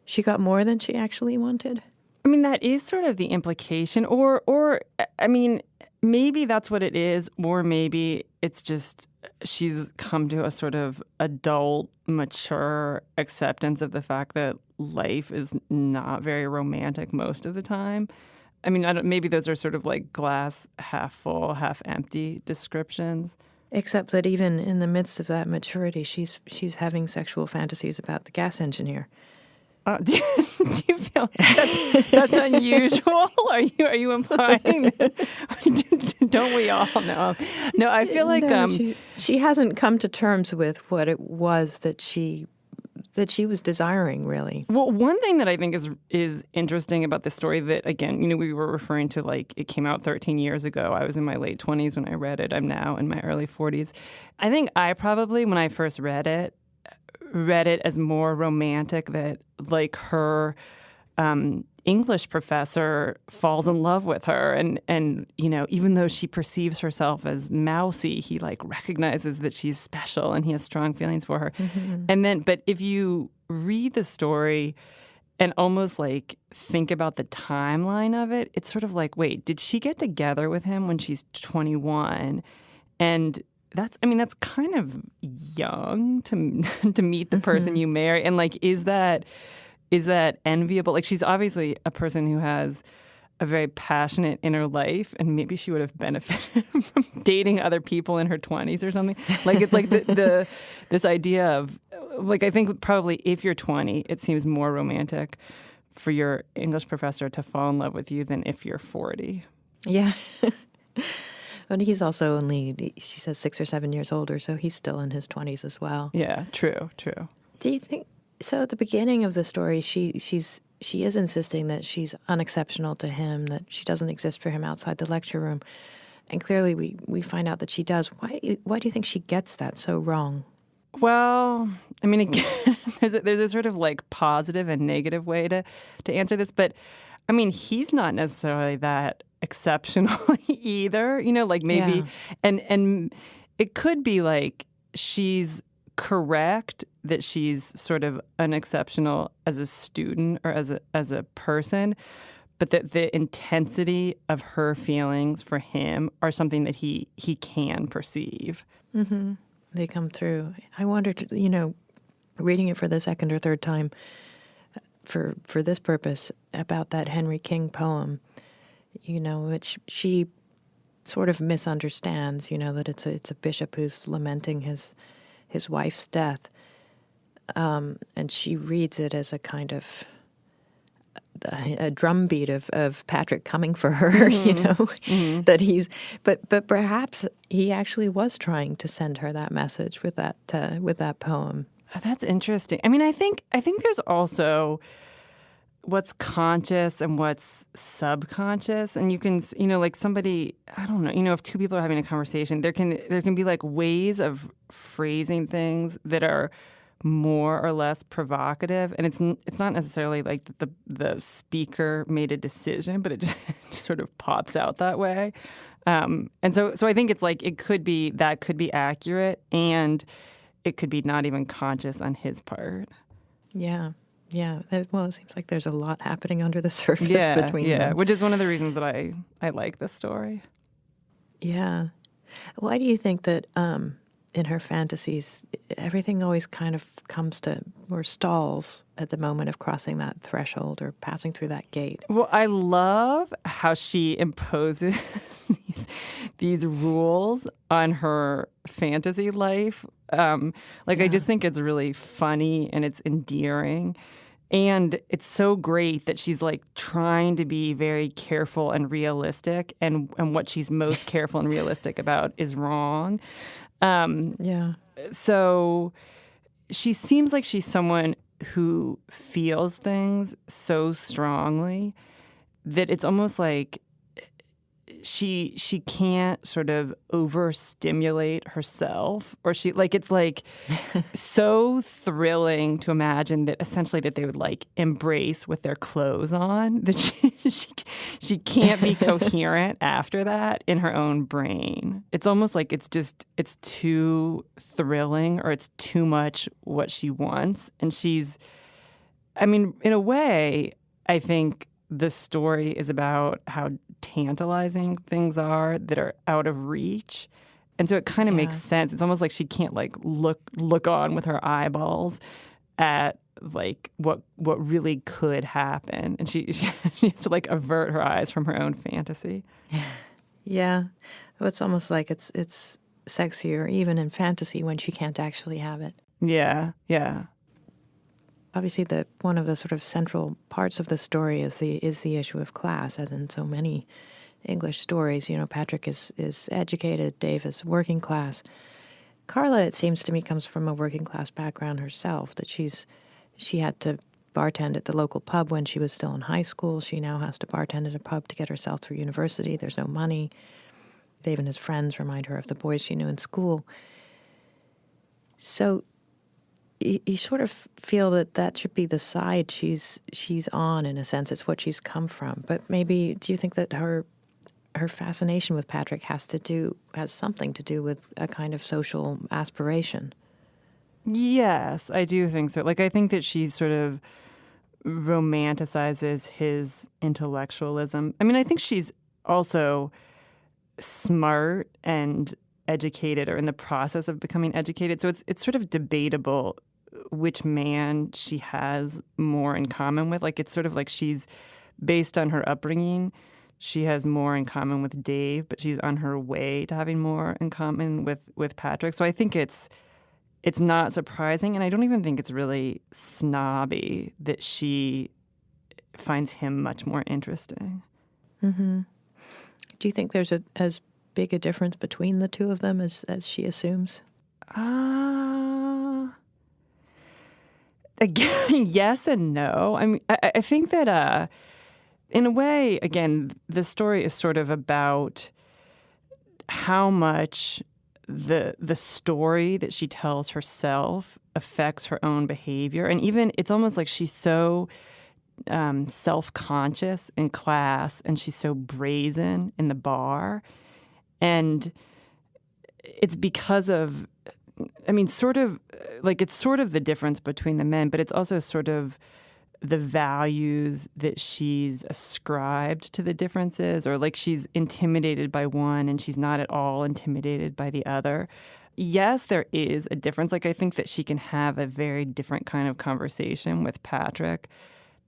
[SPEAKER 2] she got more than she actually wanted?
[SPEAKER 3] I mean, that is sort of the implication, or I mean, maybe that's what it is, or maybe it's just she's come to a sort of adult, mature acceptance of the fact that life is not very romantic most of the time. I mean, maybe those are sort of like glass half full, half empty descriptions.
[SPEAKER 2] Except that even in the midst of that maturity, she's having sexual fantasies about the gas engineer.
[SPEAKER 3] Do you feel that's unusual? Are you implying that, don't we all know? No, I feel like
[SPEAKER 2] she hasn't come to terms with what it was that she was desiring, really.
[SPEAKER 3] Well, one thing that I think is interesting about this story that, again, we were referring to, like, it came out 13 years ago. I was in my late 20s when I read it. I'm now in my early 40s. I think I probably, when I first read it as more romantic, that, like, her English professor falls in love with her, and even though she perceives herself as mousy, he, like, recognizes that she's special and he has strong feelings for her. Mm-hmm. And then, but if you read the story and almost, like, think about the timeline of it, it's sort of like, wait, did she get together with him when she's 21? And that's kind of young to meet the person you marry. And, like, is that enviable? Like, she's obviously a person who has a very passionate inner life, and maybe she would have benefited from dating other people in her 20s or something. Like, it's like this idea of, like, I think probably if you're 20, it seems more romantic for your English professor to fall in love with you than if you're 40.
[SPEAKER 2] Yeah. But he's also only, she says, 6 or 7 years older, so he's still in his 20s as well.
[SPEAKER 3] Yeah, true.
[SPEAKER 2] Do you think, so at the beginning of the story, she is insisting that she's unexceptional to him, that she doesn't exist for him outside the lecture room. And clearly we find out that she does. Why do you think she gets that so wrong?
[SPEAKER 3] Well, I mean, again, there's a sort of, like, positive and negative way to answer this. But, I mean, he's not necessarily that exceptional either, like, maybe. Yeah. And it could be, like, she's correct that she's sort of unexceptional as a student or as a person, but that the intensity of her feelings for him are something that he can perceive.
[SPEAKER 2] Mm-hmm. They come through. I wondered, reading it for the second or third time for this purpose, about that Henry King poem, which she sort of misunderstands, that it's a bishop who's lamenting his wife's death. And she reads it as a kind of a drumbeat of Patrick coming for her, mm-hmm. that he's, but perhaps he actually was trying to send her that message with that poem.
[SPEAKER 3] Oh, that's interesting. I mean, I think there's also what's conscious and what's subconscious, and you can, like, somebody, I don't know, if two people are having a conversation, there can be, like, ways of phrasing things that are more or less provocative, and it's not necessarily like the speaker made a decision, but it just sort of pops out that way. And so I think it's like, it could be accurate, and it could be not even conscious on his part.
[SPEAKER 2] Yeah. Yeah. Well, it seems like there's a lot happening under the surface between them.
[SPEAKER 3] Yeah, which is one of the reasons that I like this story.
[SPEAKER 2] Yeah. Why do you think that in her fantasies, everything always kind of comes to, or stalls at the moment of crossing that threshold or passing through that gate?
[SPEAKER 3] Well, I love how she imposes these rules on her fantasy life. I just think it's really funny and it's endearing. And it's so great that she's, like, trying to be very careful and realistic, and what she's most careful and realistic about is wrong. So she seems like she's someone who feels things so strongly that it's almost like she can't sort of overstimulate herself, or it's like so thrilling to imagine that essentially that they would, like, embrace with their clothes on, that she can't be coherent after that in her own brain. It's almost like it's too thrilling, or it's too much what she wants. And in a way, I think the story is about how tantalizing things are that are out of reach. And so it kind of makes sense. It's almost like she can't, like, look on with her eyeballs at, like, what really could happen. And she has to, like, avert her eyes from her own fantasy.
[SPEAKER 2] Yeah. Well, it's almost like it's sexier even in fantasy when she can't actually have it.
[SPEAKER 3] Yeah.
[SPEAKER 2] obviously one of the sort of central parts of the story is the issue of class, as in so many English stories. Patrick is educated, Dave is working class. Carla, it seems to me, comes from a working class background herself, that she had to bartend at the local pub when she was still in high school. She now has to bartend at a pub to get herself through university. There's no money. Dave and his friends remind her of the boys she knew in school. So you sort of feel that should be the side she's on, in a sense. It's what she's come from. But maybe, do you think that her fascination with Patrick has something to do with a kind of social aspiration?
[SPEAKER 3] Yes, I do think so. I think that she sort of romanticizes his intellectualism. I mean, I think she's also smart and educated, or in the process of becoming educated. So it's sort of debatable which man she has more in common with. It's sort of like she's, based on her upbringing, she has more in common with Dave, but she's on her way to having more in common with Patrick. So I think it's not surprising, and I don't even think it's really snobby that she finds him much more interesting.
[SPEAKER 2] Mm-hmm. Do you think there's as big a difference between the two of them as she assumes?
[SPEAKER 3] Again, yes and no. I mean, I think that in a way, again, the story is sort of about how much the story that she tells herself affects her own behavior. And even, it's almost like she's so self-conscious in class, and she's so brazen in the bar. And it's because of, I mean, sort of, it's sort of the difference between the men, but it's also sort of the values that she's ascribed to the differences, or she's intimidated by one and she's not at all intimidated by the other. Yes, there is a difference. I think that she can have a very different kind of conversation with Patrick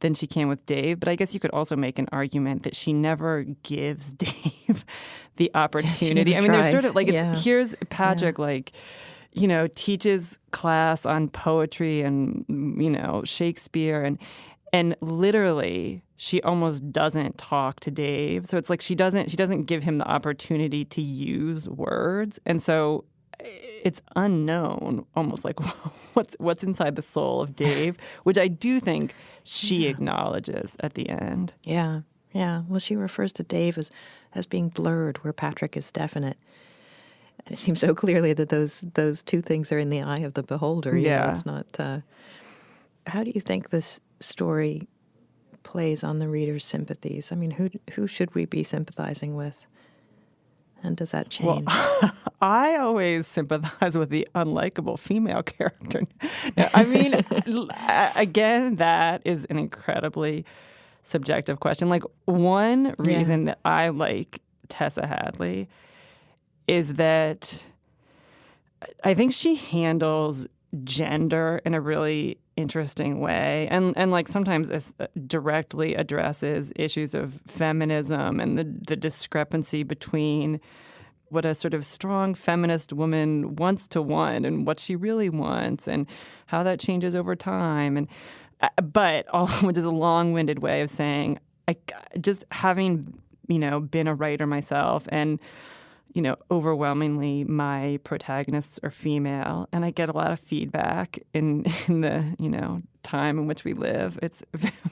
[SPEAKER 3] than she can with Dave. But I guess you could also make an argument that she never gives Dave the opportunity. I mean, there's sort of here's Patrick, teaches class on poetry and, Shakespeare, and literally she almost doesn't talk to Dave. So it's she doesn't give him the opportunity to use words. And so it's unknown, almost what's inside the soul of Dave, which I do think she acknowledges at the end.
[SPEAKER 2] Yeah. Well, she refers to Dave as being blurred, where Patrick is definite. And it seems so clearly that those two things are in the eye of the beholder. It's not. How do you think this story plays on the reader's sympathies? I mean, who should we be sympathizing with? And does that change?
[SPEAKER 3] Well, I always sympathize with the unlikable female character. I mean, again, that is an incredibly subjective question. One reason that I like Tessa Hadley is that I think she handles gender in a really interesting way, and sometimes directly addresses issues of feminism and the discrepancy between what a sort of strong feminist woman wants to want and what she really wants, and how that changes over time. And which is a long-winded way of saying, just having been a writer myself, and overwhelmingly my protagonists are female, and I get a lot of feedback in the time in which we live. It's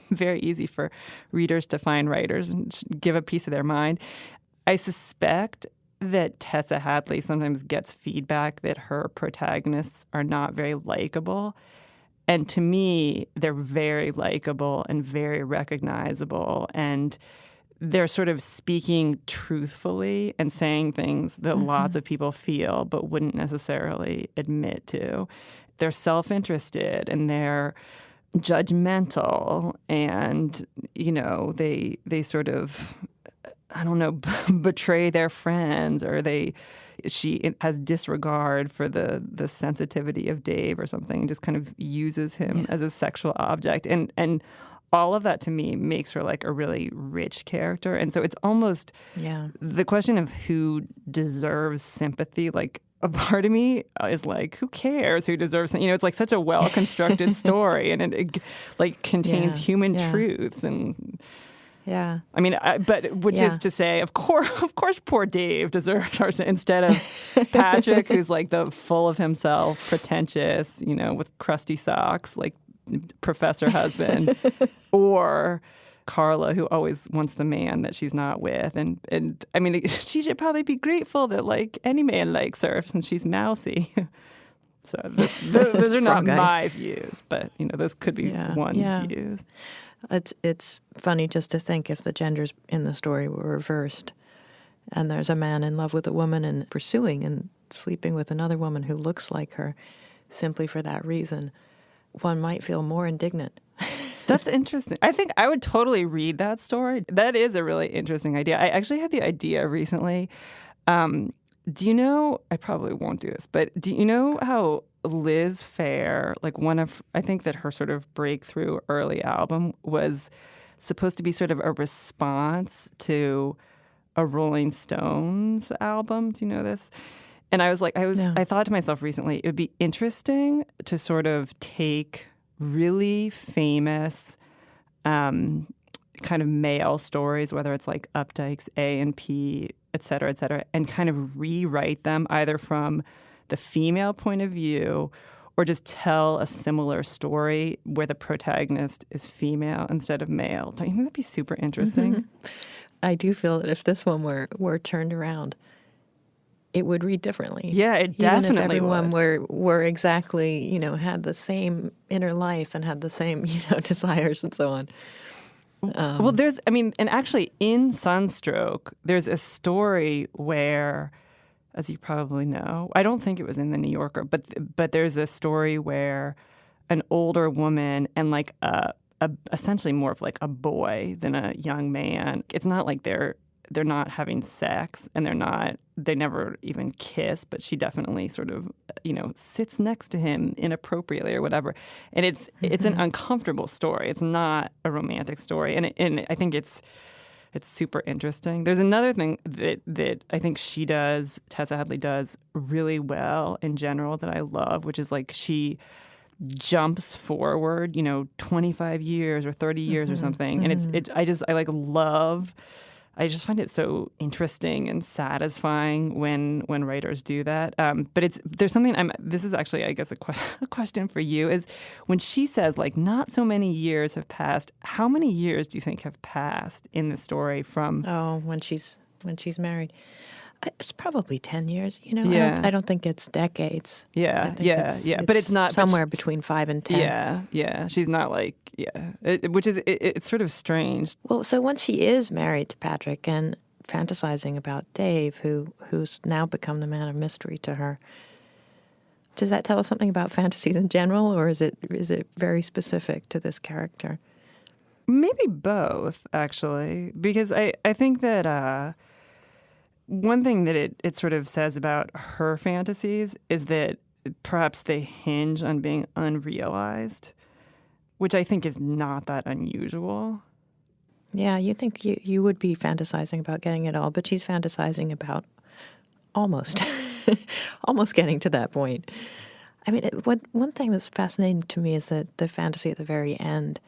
[SPEAKER 3] very easy for readers to find writers and give a piece of their mind. I suspect that Tessa Hadley sometimes gets feedback that her protagonists are not very likable. And to me, they're very likable and very recognizable, and they're sort of speaking truthfully and saying things that lots of people feel but wouldn't necessarily admit to. They're self-interested and they're judgmental, and, they sort of, I don't know, betray their friends, or she has disregard for the sensitivity of Dave or something, and just kind of uses him as a sexual object. And all of that to me makes her a really rich character. And so it's almost the question of who deserves sympathy. a part of me is like, who cares who deserves it? It's like such a well-constructed story, and it like contains human truths and.
[SPEAKER 2] Yeah.
[SPEAKER 3] I mean, which is to say, of course, poor Dave deserves our instead of Patrick, who's like the full of himself, pretentious, with crusty socks, like professor husband, or Carla, who always wants the man that she's not with. And I mean, she should probably be grateful that like any man likes her since she's mousy. So those are not my views, but those could be one's views.
[SPEAKER 2] It's funny just to think if the genders in the story were reversed and there's a man in love with a woman and pursuing and sleeping with another woman who looks like her simply for that reason, one might feel more indignant.
[SPEAKER 3] That's interesting. I think I would totally read that story. That is a really interesting idea. I actually had the idea recently. Do you know, I probably won't do this, but do you know how Liz Phair, like I think that her sort of breakthrough early album was supposed to be sort of a response to a Rolling Stones album. Do you know this? And I thought to myself recently, it would be interesting to sort of take really famous kind of male stories, whether it's like Updike's A&P, et cetera, and kind of rewrite them either from the female point of view or just tell a similar story where the protagonist is female instead of male. Don't you think that'd be super interesting?
[SPEAKER 2] Mm-hmm. I do feel that if this one were turned around, it would read differently.
[SPEAKER 3] Yeah, it definitely
[SPEAKER 2] Even if everyone
[SPEAKER 3] would.
[SPEAKER 2] were exactly, had the same inner life and had the same, desires and so on.
[SPEAKER 3] Well, and actually in Sunstroke, there's a story where, as you probably know, I don't think it was in the New Yorker, but there's a story where an older woman and like essentially more of like a boy than a young man. It's not like they're not having sex and they never even kiss, but she definitely sort of, sits next to him inappropriately or whatever. And it's an uncomfortable story. It's not a romantic story. And I think it's super interesting. There's another thing that I think Tessa Hadley does really well in general that I love, which is like she jumps forward, 25 years or 30 years or something. And I just find it so interesting and satisfying when writers do that. But there's something this is actually, I guess, a question for you is when she says like not so many years have passed, how many years do you think have passed in the story from?
[SPEAKER 2] Oh, when she's married. It's probably 10 years,
[SPEAKER 3] Yeah.
[SPEAKER 2] I don't think it's decades.
[SPEAKER 3] Yeah, yeah. But it's not
[SPEAKER 2] somewhere between 5 and 10.
[SPEAKER 3] Yeah. She's not like, which is, it's sort of strange.
[SPEAKER 2] Well, so once she is married to Patrick and fantasizing about Dave, who's now become the man of mystery to her, does that tell us something about fantasies in general, or is it very specific to this character?
[SPEAKER 3] Maybe both, actually, because I think that one thing that it sort of says about her fantasies is that perhaps they hinge on being unrealized, which I think is not that unusual.
[SPEAKER 2] Yeah, you think you would be fantasizing about getting it all, but she's fantasizing about almost getting to that point. I mean, one thing that's fascinating to me is that the fantasy at the very end.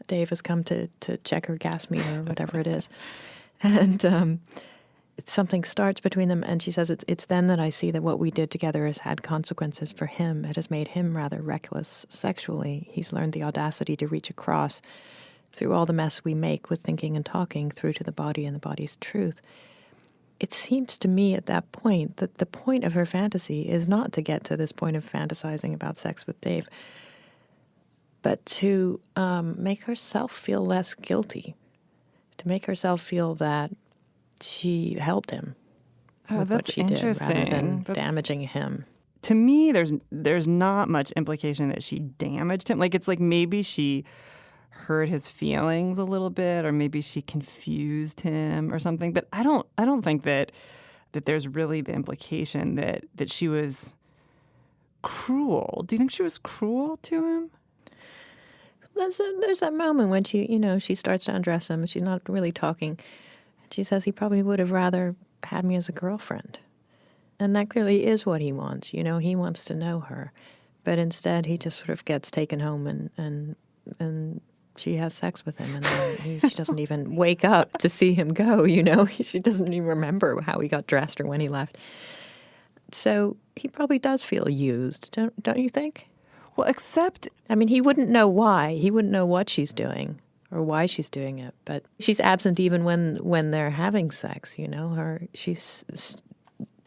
[SPEAKER 2] Dave has come to check her gas meter or whatever it is, and something starts between them, and she says, it's then that I see that what we did together has had consequences for him. It has made him rather reckless sexually. He's learned the audacity to reach across through all the mess we make with thinking and talking through to the body and the body's truth. It seems to me at that point that the point of her fantasy is not to get to this point of fantasizing about sex with Dave, but to make herself feel less guilty, to make herself feel that she helped him with what she did rather than damaging him.
[SPEAKER 3] To me, there's not much implication that she damaged him. Like, it's like maybe she hurt his feelings a little bit, or maybe she confused him or something. But I don't think that there's really the implication that she was cruel. Do you think she was cruel to him?
[SPEAKER 2] There's that moment when she starts to undress him and she's not really talking. She says he probably would have rather had me as a girlfriend. And that clearly is what he wants. He wants to know her. But instead, he just sort of gets taken home and she has sex with him. And then she doesn't even wake up to see him go, She doesn't even remember how he got dressed or when he left. So he probably does feel used, don't you think?
[SPEAKER 3] Well, except...
[SPEAKER 2] I mean, he wouldn't know why. He wouldn't know what she's doing or why she's doing it. But she's absent even when they're having sex, She's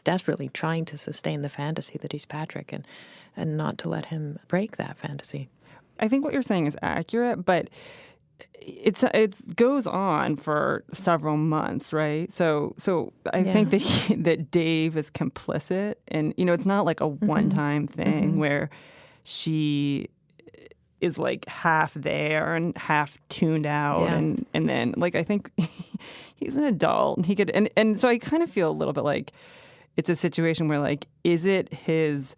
[SPEAKER 2] desperately trying to sustain the fantasy that he's Patrick and not to let him break that fantasy.
[SPEAKER 3] I think what you're saying is accurate, but it goes on for several months, right? So I think that Dave is complicit, and it's not like a one-time thing where she is like half there and half tuned out, and then I think he's an adult and he could, and so I kind of feel a little bit like it's a situation where is it his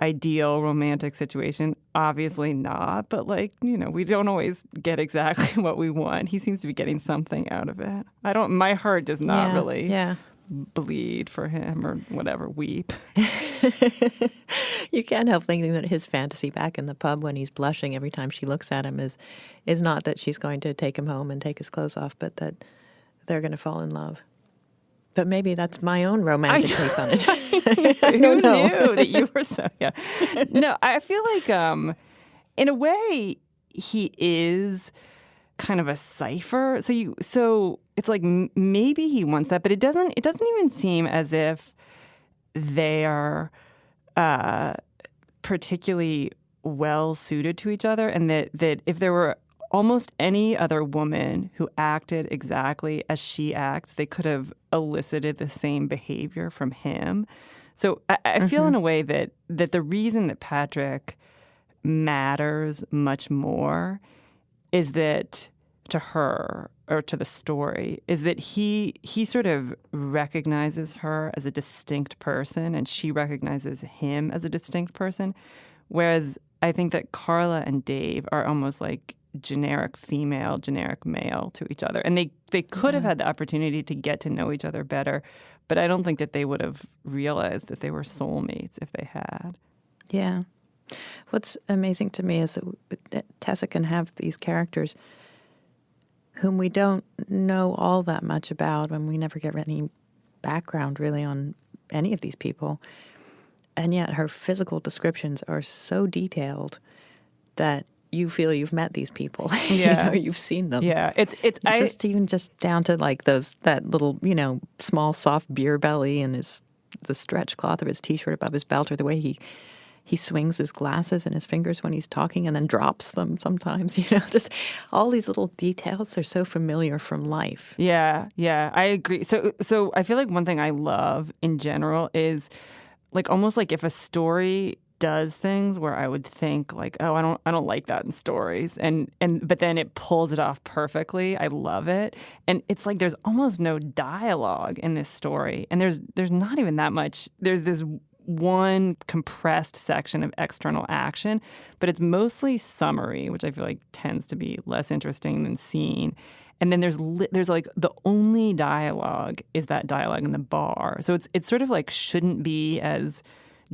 [SPEAKER 3] ideal romantic situation? Obviously not, but we don't always get exactly what we want. He seems to be getting something out of it. My heart does not really bleed for him or whatever, weep.
[SPEAKER 2] You can't help thinking that his fantasy back in the pub when he's blushing every time she looks at him is not that she's going to take him home and take his clothes off, but that they're going to fall in love. But maybe that's my own romantic take on it.
[SPEAKER 3] Who knew that you were so... Yeah. No, I feel like in a way he is kind of a cipher. So it's like maybe he wants that, but it doesn't even seem as if they are particularly well suited to each other, and that if there were almost any other woman who acted exactly as she acts, they could have elicited the same behavior from him. So I feel in a way that the reason that Patrick matters much more is that to her or to the story is that he sort of recognizes her as a distinct person and she recognizes him as a distinct person. Whereas I think that Carla and Dave are almost like generic female, generic male to each other. And they could have had the opportunity to get to know each other better, but I don't think that they would have realized that they were soulmates if they had.
[SPEAKER 2] Yeah. What's amazing to me is that Tessa can have these characters whom we don't know all that much about, and we never get any background really on any of these people. And yet her physical descriptions are so detailed that you feel you've met these people.
[SPEAKER 3] Yeah.
[SPEAKER 2] You've seen them.
[SPEAKER 3] Yeah. It's
[SPEAKER 2] even down to that little, small soft beer belly and the stretch cloth of his t-shirt above his belt, or the way he swings his glasses in his fingers when he's talking and then drops them sometimes, just all these little details are so familiar from life.
[SPEAKER 3] Yeah, I agree. So I feel like one thing I love in general is almost like if a story does things where I would think oh, I don't like that in stories, but then it pulls it off perfectly. I love it. And it's like there's almost no dialogue in this story, and there's not even that much. There's this one compressed section of external action, but it's mostly summary, which I feel like tends to be less interesting than scene. And then there's the only dialogue is that dialogue in the bar. So it's sort of shouldn't be as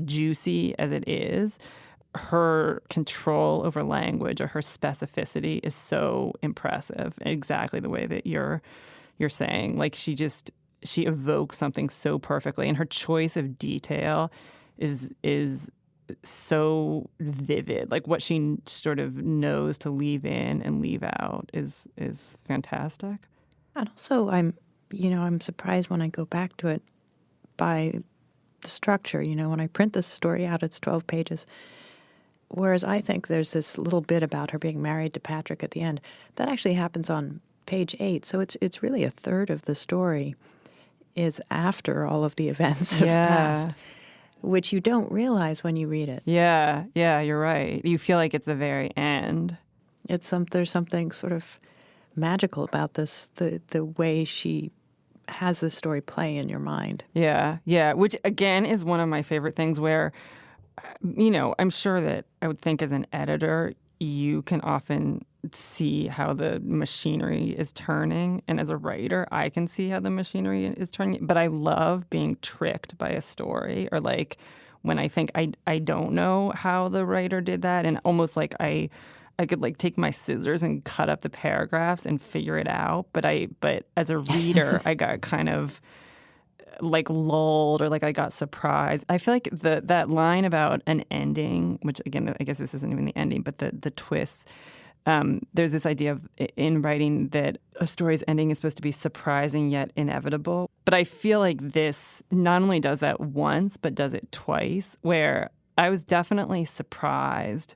[SPEAKER 3] juicy as it is. Her control over language or her specificity is so impressive, exactly the way that you're saying. She evokes something so perfectly, and her choice of detail is so vivid. What she sort of knows to leave in and leave out is fantastic.
[SPEAKER 2] And also I'm surprised when I go back to it by the structure. When I print this story out, it's 12 pages. Whereas I think there's this little bit about her being married to Patrick at the end. That actually happens on page 8. So it's really a third of the story is after all of the events have passed, which you don't realize when you read it.
[SPEAKER 3] Yeah, you're right. You feel like it's the very end.
[SPEAKER 2] There's something sort of magical about this, the way she has this story play in your mind.
[SPEAKER 3] Yeah, which again is one of my favorite things where, I'm sure that I would think as an editor, you can often see how the machinery is turning. And as a writer, I can see how the machinery is turning. But I love being tricked by a story, or like when I think I don't know how the writer did that, and almost like I could like take my scissors and cut up the paragraphs and figure it out. But as a reader, I got kind of like lulled, or like I got surprised. I feel like that line about an ending, which again, I guess this isn't even the ending, but the twists. There's this idea of in writing that a story's ending is supposed to be surprising yet inevitable. But I feel like this not only does that once, but does it twice, where I was definitely surprised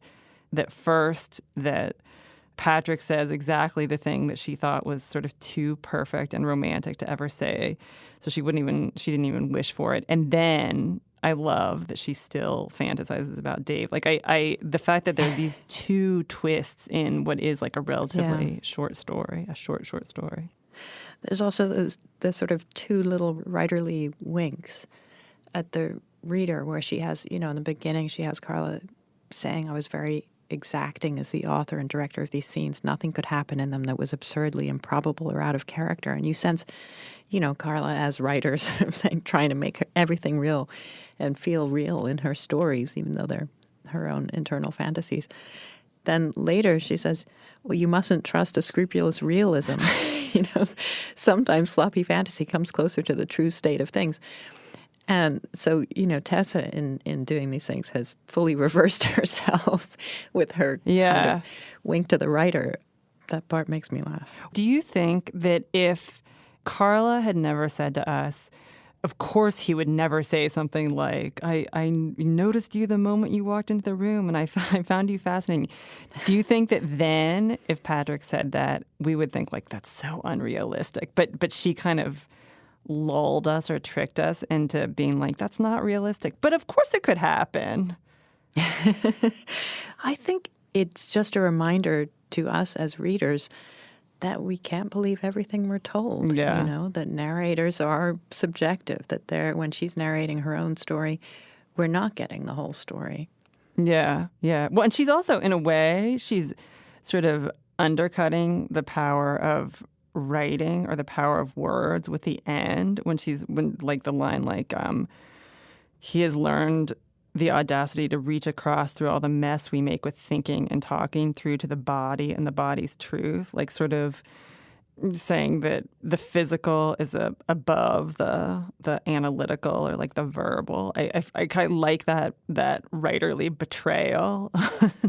[SPEAKER 3] that first that Patrick says exactly the thing that she thought was sort of too perfect and romantic to ever say. So she didn't even wish for it. And then I love that she still fantasizes about Dave. Like the fact that there are these two twists in what is like a relatively short story, a short story.
[SPEAKER 2] There's also the sort of two little writerly winks at the reader where she has, in the beginning, she has Carla saying, I was very exacting as the author and director of these scenes. Nothing could happen in them that was absurdly improbable or out of character. And you sense, Carla as writers saying, trying to make everything real and feel real in her stories, even though they're her own internal fantasies. Then later she says, well, you mustn't trust a scrupulous realism. Sometimes sloppy fantasy comes closer to the true state of things. And so, Tessa in doing these things has fully reversed herself with her kind of wink to the writer. That part makes me laugh.
[SPEAKER 3] Do you think that if Carla had never said to us, of course he would never say something like, I noticed you the moment you walked into the room and I found you fascinating. Do you think that then if Patrick said that, we would think like, that's so unrealistic? But she kind of lulled us or tricked us into being like, that's not realistic. But of course it could happen.
[SPEAKER 2] I think it's just a reminder to us as readers that we can't believe everything we're told. That narrators are subjective, that when she's narrating her own story, we're not getting the whole story.
[SPEAKER 3] Yeah. Well, and she's also, in a way, she's sort of undercutting the power of writing or the power of words with the end when like the line like he has learned the audacity to reach across through all the mess we make with thinking and talking through to the body and the body's truth, like sort of saying that the physical is above the analytical or like the verbal. I kind of like that writerly betrayal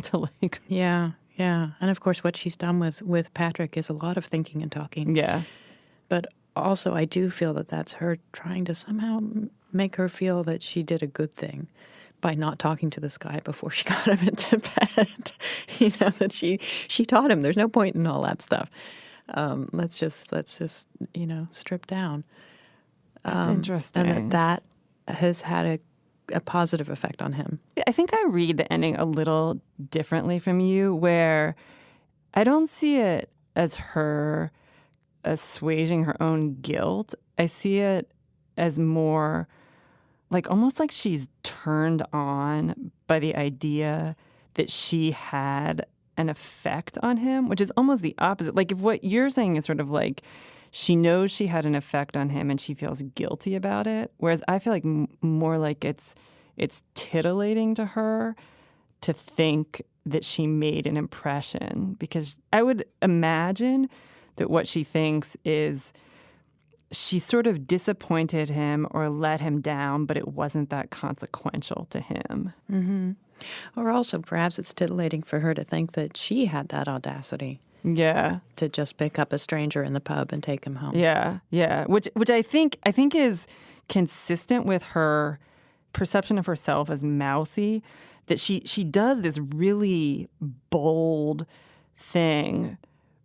[SPEAKER 3] to like
[SPEAKER 2] Yeah, and of course what she's done with Patrick is a lot of thinking and talking.
[SPEAKER 3] Yeah.
[SPEAKER 2] But also I do feel that that's her trying to somehow make her feel that she did a good thing by not talking to this guy before she got him into bed. That she taught him there's no point in all that stuff. Let's just strip down.
[SPEAKER 3] That's interesting.
[SPEAKER 2] And that has had a positive effect on him.
[SPEAKER 3] I think I read the ending a little differently from you, where I don't see it as her assuaging her own guilt. I see it as more like almost like she's turned on by the idea that she had an effect on him, which is almost the opposite. Like if what you're saying is sort of like she knows she had an effect on him and she feels guilty about it. Whereas I feel like more like it's titillating to her to think that she made an impression, because I would imagine that what she thinks is she sort of disappointed him or let him down, but it wasn't that consequential to him.
[SPEAKER 2] Mm-hmm. Or also perhaps it's titillating for her to think that she had that audacity.
[SPEAKER 3] Yeah.
[SPEAKER 2] To just pick up a stranger in the pub and take him home.
[SPEAKER 3] Yeah. Which I think is consistent with her perception of herself as mousy, that she does this really bold thing,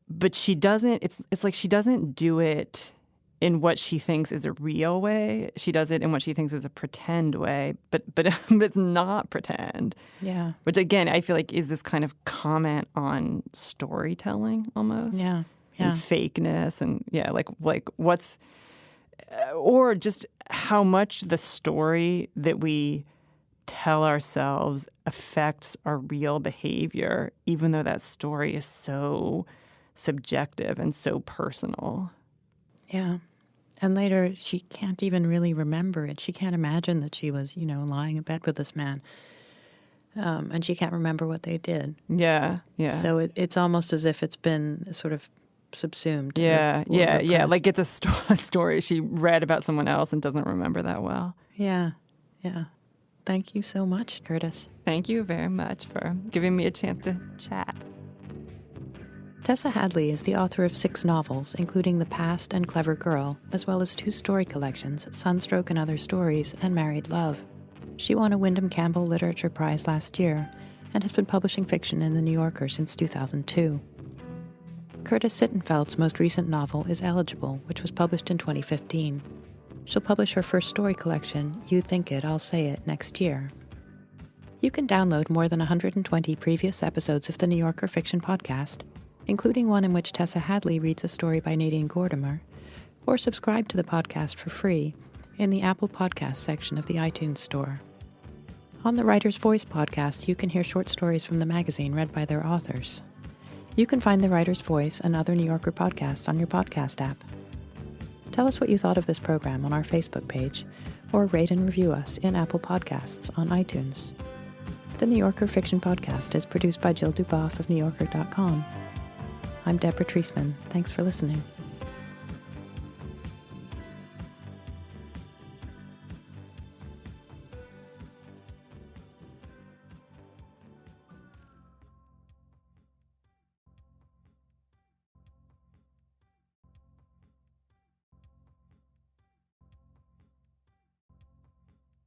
[SPEAKER 3] but she doesn't, it's like she doesn't do it in what she thinks is a real way. She does it in what she thinks is a pretend way, but it's not pretend.
[SPEAKER 2] Yeah.
[SPEAKER 3] Which again, I feel like is this kind of comment on storytelling almost.
[SPEAKER 2] Yeah.
[SPEAKER 3] And fakeness and like what's, or just how much the story that we tell ourselves affects our real behavior, even though that story is so subjective and so personal.
[SPEAKER 2] Yeah. And later, she can't even really remember it. She can't imagine that she was, lying in bed with this man. And she can't remember what they did.
[SPEAKER 3] Yeah.
[SPEAKER 2] So it's almost as if it's been sort of subsumed.
[SPEAKER 3] Yeah.
[SPEAKER 2] Repressed.
[SPEAKER 3] Like it's a story she read about someone else and doesn't remember that well.
[SPEAKER 2] Yeah. Thank you so much, Curtis.
[SPEAKER 3] Thank you very much for giving me a chance to chat.
[SPEAKER 2] Tessa Hadley is the author of 6 novels, including The Past and Clever Girl, as well as 2 story collections, Sunstroke and Other Stories, and Married Love. She won a Wyndham Campbell Literature Prize last year and has been publishing fiction in The New Yorker since 2002. Curtis Sittenfeld's most recent novel is Eligible, which was published in 2015. She'll publish her first story collection, You Think It, I'll Say It, next year. You can download more than 120 previous episodes of the New Yorker Fiction Podcast, including one in which Tessa Hadley reads a story by Nadine Gordimer, or subscribe to the podcast for free in the Apple Podcast section of the iTunes Store. On the Writer's Voice podcast, you can hear short stories from the magazine read by their authors. You can find the Writer's Voice and other New Yorker podcasts on your podcast app. Tell us what you thought of this program on our Facebook page, or rate and review us in Apple Podcasts on iTunes. The New Yorker Fiction Podcast is produced by Jill Duboff of NewYorker.com. I'm Deborah Treisman. Thanks for listening.